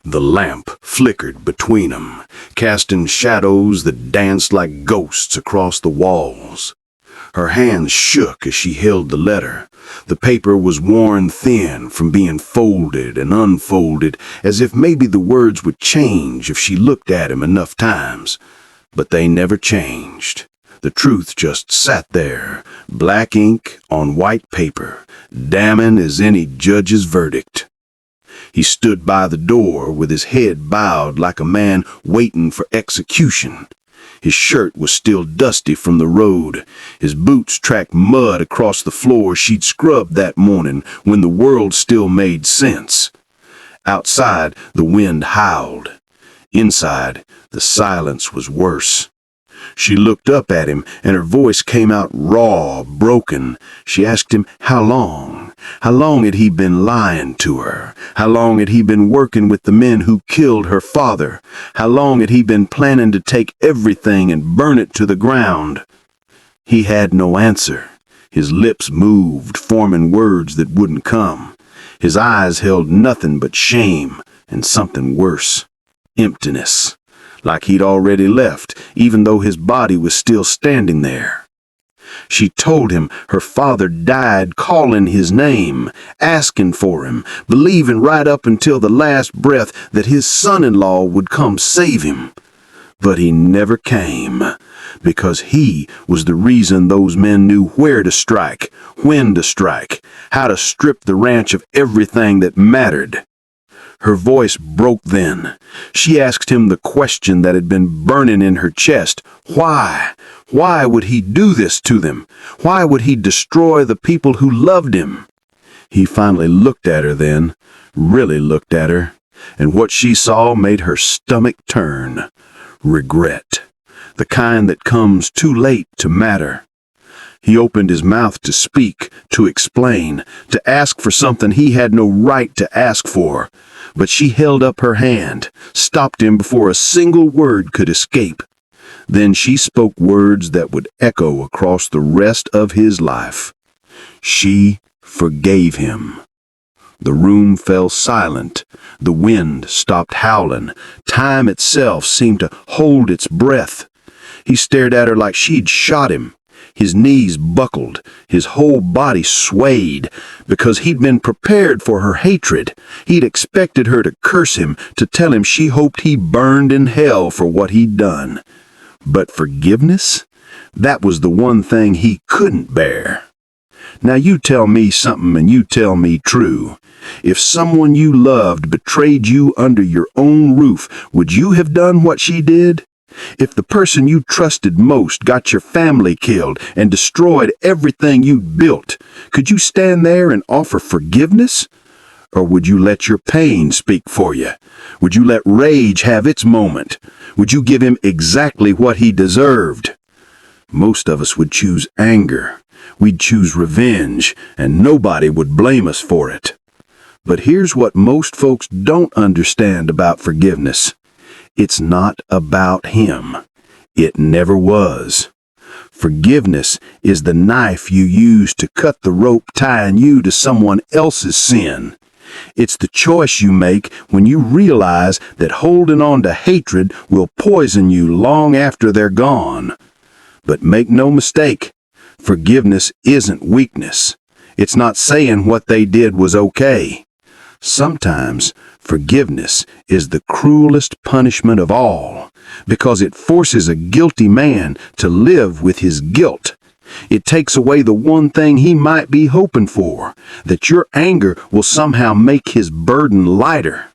The lamp flickered between them, casting shadows that danced like ghosts across the walls. Her hands shook as she held the letter. The paper was worn thin from being folded and unfolded, as if maybe the words would change if she looked at him enough times. But they never changed. The truth just sat there, black ink on white paper, damning as any judge's verdict. He stood by the door with his head bowed like a man waiting for execution. His shirt was still dusty from the road. His boots tracked mud across the floor she'd scrubbed that morning when the world still made sense. Outside, the wind howled. Inside, the silence was worse. She looked up at him, and her voice came out raw, broken. She asked him how long. How long had he been lying to her? How long had he been working with the men who killed her father? How long had he been planning to take everything and burn it to the ground? He had no answer. His lips moved, forming words that wouldn't come. His eyes held nothing but shame and something worse, emptiness. Like he'd already left, even though his body was still standing there. She told him her father died calling his name, asking for him, believing right up until the last breath that his son-in-law would come save him. But he never came, because he was the reason those men knew where to strike, when to strike, how to strip the ranch of everything that mattered. Her voice broke then. She asked him the question that had been burning in her chest. Why? Why would he do this to them? Why would he destroy the people who loved him? He finally looked at her then, really looked at her, and what she saw made her stomach turn. Regret. The kind that comes too late to matter. He opened his mouth to speak, to explain, to ask for something he had no right to ask for. But she held up her hand, stopped him before a single word could escape. Then she spoke words that would echo across the rest of his life. She forgave him. The room fell silent. The wind stopped howling. Time itself seemed to hold its breath. He stared at her like she'd shot him. His knees buckled, his whole body swayed, because he'd been prepared for her hatred. He'd expected her to curse him, to tell him she hoped he burned in hell for what he'd done. But forgiveness? That was the one thing he couldn't bear. Now you tell me something and you tell me true. If someone you loved betrayed you under your own roof, would you have done what she did? If the person you trusted most got your family killed and destroyed everything you'd built, could you stand there and offer forgiveness? Or would you let your pain speak for you? Would you let rage have its moment? Would you give him exactly what he deserved? Most of us would choose anger. We'd choose revenge, and nobody would blame us for it. But here's what most folks don't understand about forgiveness. It's not about him. It never was. Forgiveness is the knife you use to cut the rope tying you to someone else's sin. It's the choice you make when you realize that holding on to hatred will poison you long after they're gone. But make no mistake, forgiveness isn't weakness. It's not saying what they did was okay. Sometimes forgiveness is the cruelest punishment of all, because it forces a guilty man to live with his guilt. It takes away the one thing he might be hoping for, that your anger will somehow make his burden lighter.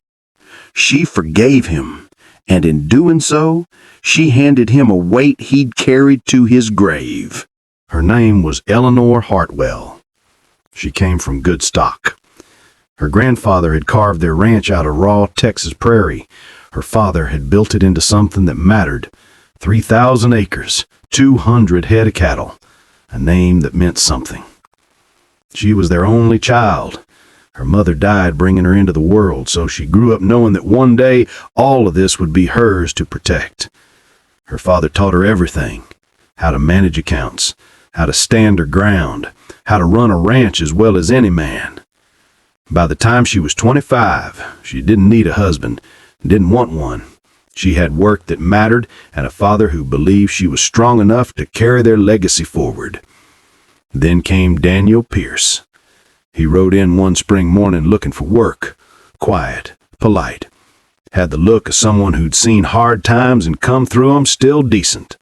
She forgave him, and in doing so, she handed him a weight he'd carried to his grave. Her name was Eleanor Hartwell. She came from good stock. Her grandfather had carved their ranch out of raw Texas prairie. Her father had built it into something that mattered. 3,000 acres, 200 head of cattle, a name that meant something. She was their only child. Her mother died bringing her into the world, so she grew up knowing that one day all of this would be hers to protect. Her father taught her everything: how to manage accounts, how to stand her ground, how to run a ranch as well as any man. By the time she was 25, she didn't need a husband, didn't want one. She had work that mattered and a father who believed she was strong enough to carry their legacy forward. Then came Daniel Pierce. He rode in one spring morning looking for work. Quiet, polite. Had the look of someone who'd seen hard times and come through 'em still decent.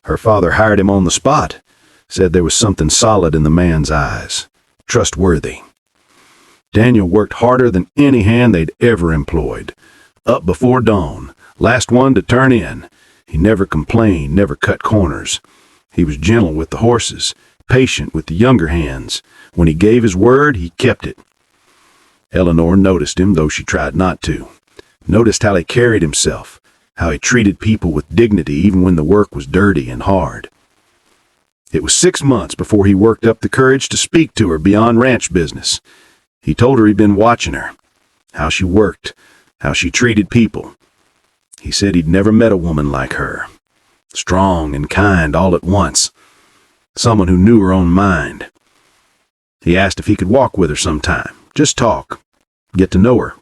Her father hired him on the spot. Said there was something solid in the man's eyes. Trustworthy. Daniel worked harder than any hand they'd ever employed. Up before dawn, last one to turn in. He never complained, never cut corners. He was gentle with the horses, patient with the younger hands. When he gave his word, he kept it. Eleanor noticed him, though she tried not to. Noticed how he carried himself, how he treated people with dignity even when the work was dirty and hard. It was 6 months before he worked up the courage to speak to her beyond ranch business. He told her he'd been watching her, how she worked, how she treated people. He said he'd never met a woman like her, strong and kind all at once, someone who knew her own mind. He asked if he could walk with her sometime, just talk, get to know her.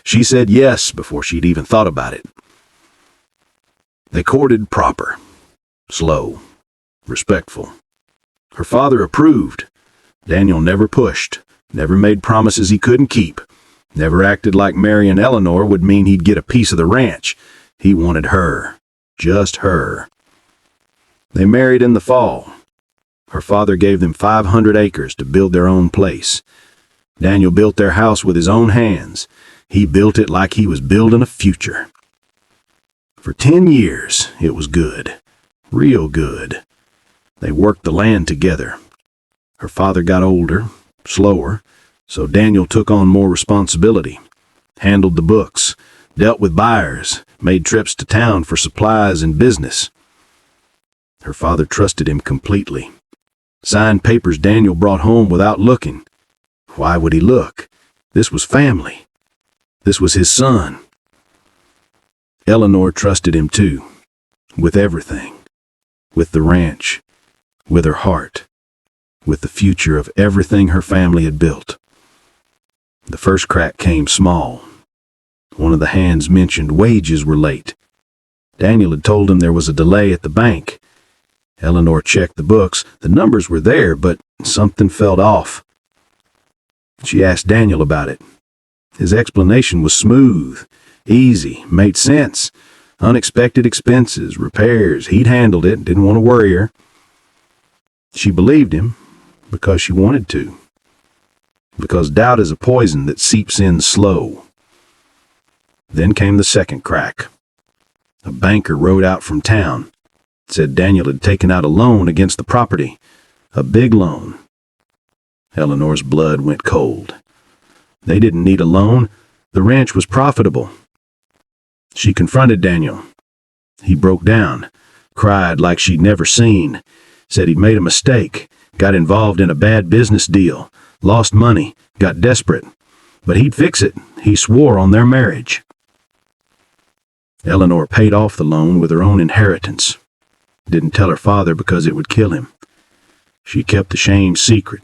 She said yes before she'd even thought about it. They courted proper, slow, respectful. Her father approved. Daniel never pushed, never made promises he couldn't keep, never acted like marrying Eleanor would mean he'd get a piece of the ranch. He wanted her, just her. They married in the fall. Her father gave them 500 acres to build their own place. Daniel built their house with his own hands. He built it like he was building a future. For 10 years, it was good, real good. They worked the land together. Her father got older, slower, so Daniel took on more responsibility, handled the books, dealt with buyers, made trips to town for supplies and business. Her father trusted him completely. Signed papers Daniel brought home without looking. Why would he look? This was family. This was his son. Eleanor trusted him too, with everything, with the ranch, with her heart, with the future of everything her family had built. The first crack came small. One of the hands mentioned wages were late. Daniel had told him there was a delay at the bank. Eleanor checked the books. The numbers were there, but something felt off. She asked Daniel about it. His explanation was smooth, easy, made sense. Unexpected expenses, repairs. He'd handled it, didn't want to worry her. She believed him because she wanted to. Because doubt is a poison that seeps in slow. Then came the second crack. A banker rode out from town. Said Daniel had taken out a loan against the property. A big loan. Eleanor's blood went cold. They didn't need a loan. The ranch was profitable. She confronted Daniel. He broke down, cried like she'd never seen, said he'd made a mistake, got involved in a bad business deal, lost money, got desperate. But he'd fix it. He swore on their marriage. Eleanor paid off the loan with her own inheritance. Didn't tell her father because it would kill him. She kept the shame secret,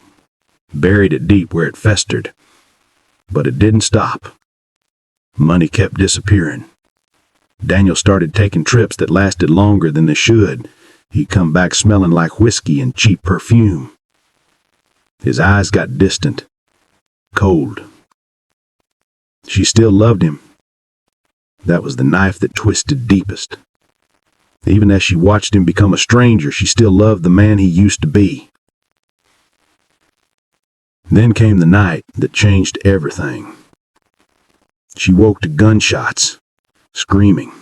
buried it deep where it festered. But it didn't stop. Money kept disappearing. Daniel started taking trips that lasted longer than they should. He'd come back smelling like whiskey and cheap perfume. His eyes got distant, cold. She still loved him. That was the knife that twisted deepest. Even as she watched him become a stranger, she still loved the man he used to be. Then came the night that changed everything. She woke to gunshots, screaming.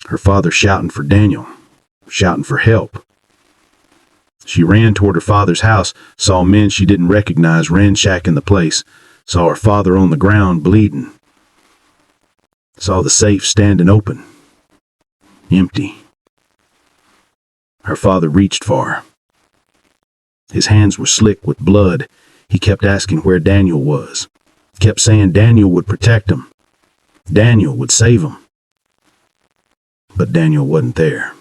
Her father shouting for Daniel, shouting for help. She ran toward her father's house, saw men she didn't recognize ransacking the place, saw her father on the ground bleeding, saw the safe standing open, empty. Her father reached for her. His hands were slick with blood. He kept asking where Daniel was. Kept saying Daniel would protect him. Daniel would save him. But Daniel wasn't there.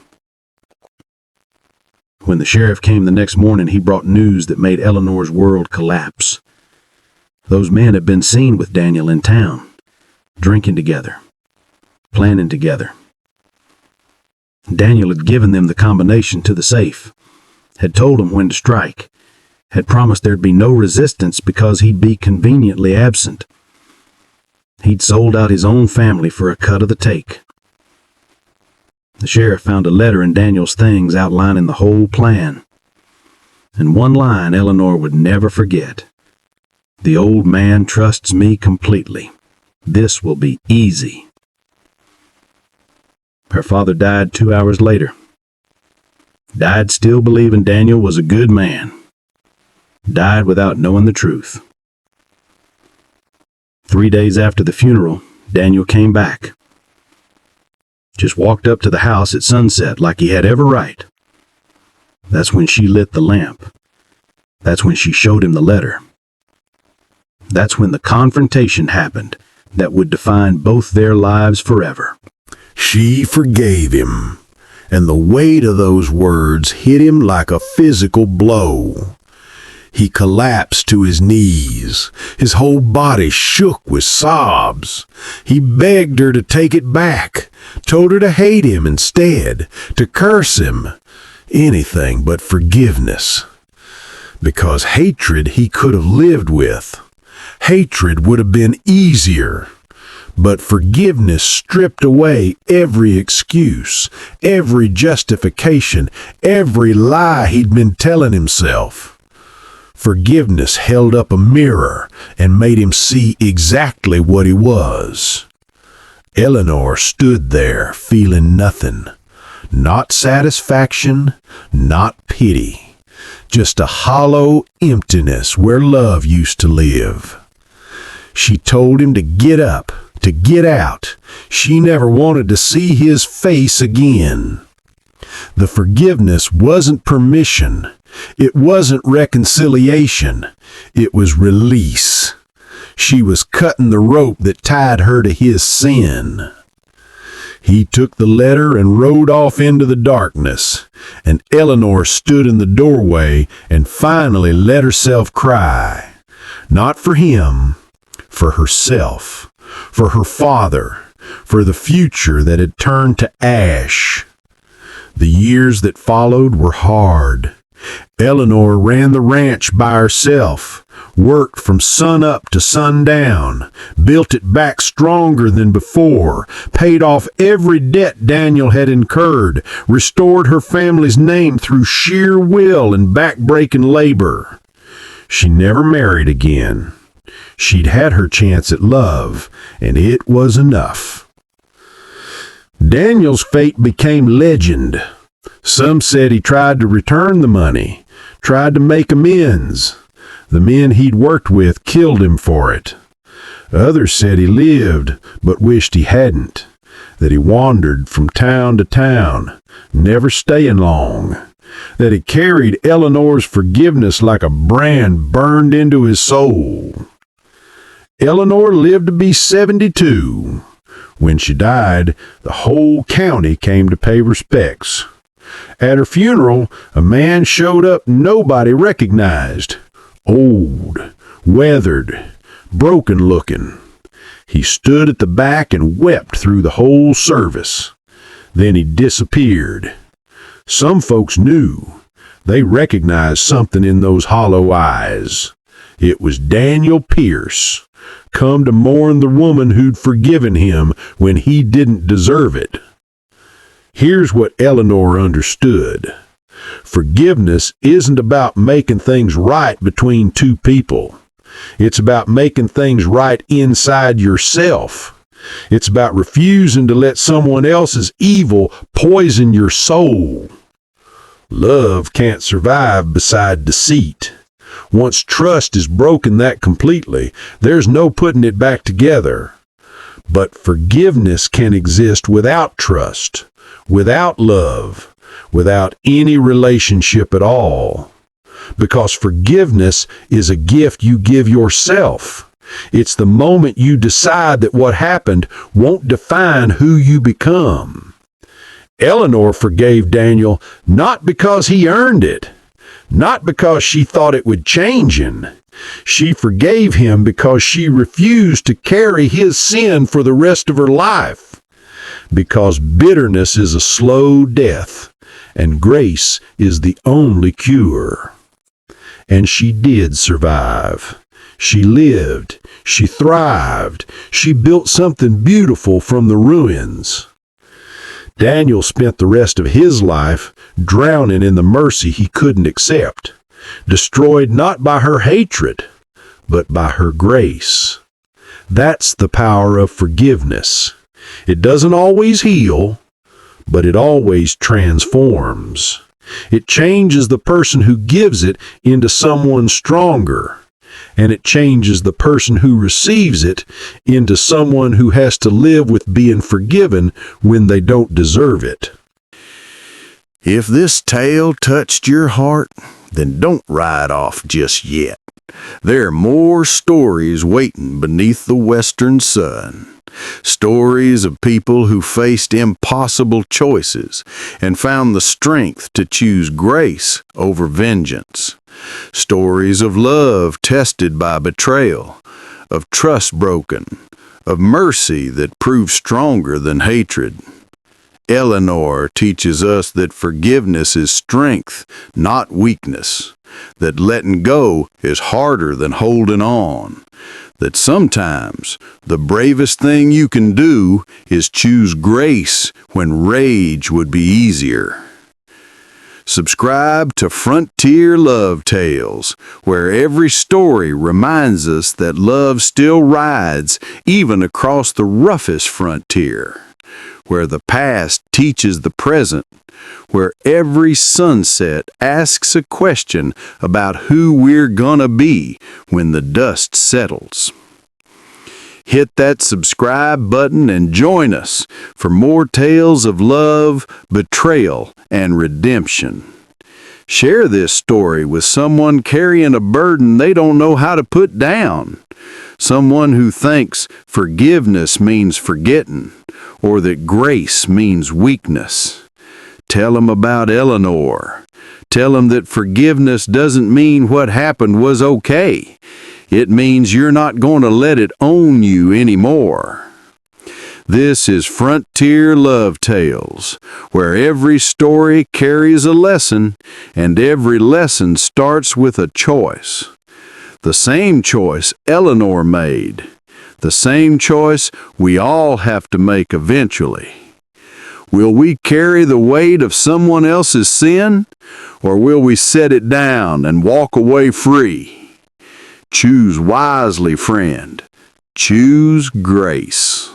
When the sheriff came the next morning, he brought news that made Eleanor's world collapse. Those men had been seen with Daniel in town, drinking together, planning together. Daniel had given them the combination to the safe, had told them when to strike, had promised there'd be no resistance because he'd be conveniently absent. He'd sold out his own family for a cut of the take. The sheriff found a letter in Daniel's things outlining the whole plan. And one line Eleanor would never forget. "The old man trusts me completely. This will be easy." Her father died 2 hours later. Died still believing Daniel was a good man. Died without knowing the truth. 3 days after the funeral, Daniel came back. Just walked up to the house at sunset like he had every right. That's when she lit the lamp. That's when she showed him the letter. That's when the confrontation happened that would define both their lives forever. She forgave him, and the weight of those words hit him like a physical blow. He collapsed to his knees. His whole body shook with sobs. He begged her to take it back, told her to hate him instead, to curse him. Anything but forgiveness. Because hatred he could have lived with. Hatred would have been easier. But forgiveness stripped away every excuse, every justification, every lie he'd been telling himself. Forgiveness held up a mirror and made him see exactly what he was. Eleanor stood there feeling nothing. Not satisfaction, not pity. Just a hollow emptiness where love used to live. She told him to get up, to get out. She never wanted to see his face again. The forgiveness wasn't permission. It wasn't reconciliation. It was release. She was cutting the rope that tied her to his sin. He took the letter and rode off into the darkness, and Eleanor stood in the doorway and finally let herself cry. Not for him, for herself, for her father, for the future that had turned to ash. The years that followed were hard. Eleanor ran the ranch by herself, worked from sun up to sundown, built it back stronger than before, paid off every debt Daniel had incurred, restored her family's name through sheer will and back-breaking labor. She never married again. She'd had her chance at love, and it was enough. Daniel's fate became legend. Some said he tried to return the money, tried to make amends. The men he'd worked with killed him for it. Others said he lived, but wished he hadn't, that he wandered from town to town, never staying long, that he carried Eleanor's forgiveness like a brand burned into his soul. Eleanor lived to be 72. When she died, the whole county came to pay respects. At her funeral, a man showed up nobody recognized. Old, weathered, broken-looking. He stood at the back and wept through the whole service. Then he disappeared. Some folks knew. They recognized something in those hollow eyes. It was Daniel Pierce, come to mourn the woman who'd forgiven him when he didn't deserve it. Here's what Eleanor understood. Forgiveness isn't about making things right between two people. It's about making things right inside yourself. It's about refusing to let someone else's evil poison your soul. Love can't survive beside deceit. Once trust is broken that completely, there's no putting it back together. But forgiveness can exist without trust, without love, without any relationship at all. Because forgiveness is a gift you give yourself. It's the moment you decide that what happened won't define who you become. Eleanor forgave Daniel not because he earned it, not because she thought it would change him. She forgave him because she refused to carry his sin for the rest of her life. Because bitterness is a slow death, and grace is the only cure. And she did survive. She lived. She thrived. She built something beautiful from the ruins. Daniel spent the rest of his life drowning in the mercy he couldn't accept, destroyed not by her hatred, but by her grace. That's the power of forgiveness. It doesn't always heal, but it always transforms. It changes the person who gives it into someone stronger, and it changes the person who receives it into someone who has to live with being forgiven when they don't deserve it. If this tale touched your heart, then don't ride off just yet. There are more stories waiting beneath the western sun. Stories of people who faced impossible choices and found the strength to choose grace over vengeance. Stories of love tested by betrayal, of trust broken, of mercy that proved stronger than hatred. Eleanor teaches us that forgiveness is strength, not weakness, that letting go is harder than holding on, that sometimes the bravest thing you can do is choose grace when rage would be easier. Subscribe to Frontier Love Tales, where every story reminds us that love still rides even across the roughest frontier, where the past teaches the present, where every sunset asks a question about who we're gonna be when the dust settles. Hit that subscribe button and join us for more tales of love, betrayal, and redemption. Share this story with someone carrying a burden they don't know how to put down. Someone who thinks forgiveness means forgetting, or that grace means weakness. Tell them about Eleanor. Tell them that forgiveness doesn't mean what happened was okay. It means you're not going to let it own you anymore. This is Frontier Love Tales, where every story carries a lesson, and every lesson starts with a choice. The same choice Eleanor made. The same choice we all have to make eventually. Will we carry the weight of someone else's sin, or will we set it down and walk away free? Choose wisely, friend. Choose grace.